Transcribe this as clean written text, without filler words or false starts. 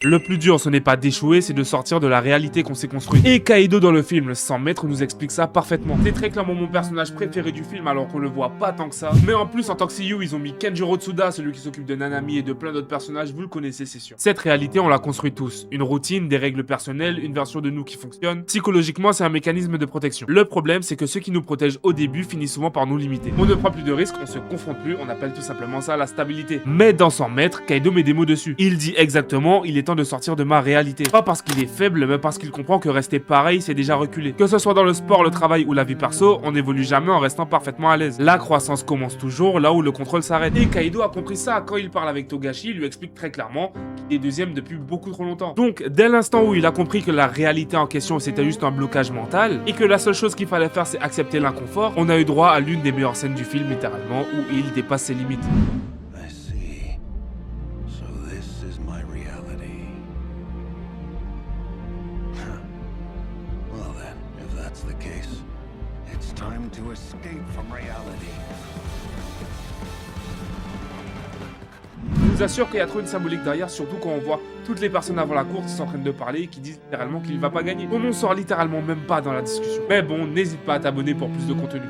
Le plus dur, ce n'est pas d'échouer, c'est de sortir de la réalité qu'on s'est construite. Et Kaido dans le film 100 mètres nous explique ça parfaitement. C'est très clairement mon personnage préféré du film alors qu'on le voit pas tant que ça. Mais en plus, en tant que Seiyu, ils ont mis Kenjiro Tsuda, celui qui s'occupe de Nanami et de plein d'autres personnages, vous le connaissez c'est sûr. Cette réalité, on l'a construit tous. Une routine, des règles personnelles, une version de nous qui fonctionne. Psychologiquement, c'est un mécanisme de protection. Le problème, c'est que ceux qui nous protègent au début finissent souvent par nous limiter. On ne prend plus de risques, on se confronte plus, on appelle tout simplement ça la stabilité. Mais dans 100 mètres, Kaido met des mots dessus. Il dit exactement, il est temps de sortir de ma réalité. Pas parce qu'il est faible, mais parce qu'il comprend que rester pareil, c'est déjà reculer. Que ce soit dans le sport, le travail ou la vie perso, on n'évolue jamais en restant parfaitement à l'aise. La croissance commence toujours là où le contrôle s'arrête. Et Kaido a compris ça quand il parle avec Togashi, il lui explique très clairement qu'il est deuxième depuis beaucoup trop longtemps. Donc, dès l'instant où il a compris que la réalité en question c'était juste un blocage mental, et que la seule chose qu'il fallait faire c'est accepter l'inconfort, on a eu droit à l'une des meilleures scènes du film littéralement, où il dépasse ses limites. I see. So this is my reality. Well then, if that's the case, it's time to escape from reality. Je vous assure qu'il y a trop une symbolique derrière, surtout quand on voit toutes les personnes avant la course qui sont en train de parler et qui disent littéralement qu'il va pas gagner. On n'en sort littéralement même pas dans la discussion. Mais bon, n'hésite pas à t'abonner pour plus de contenu.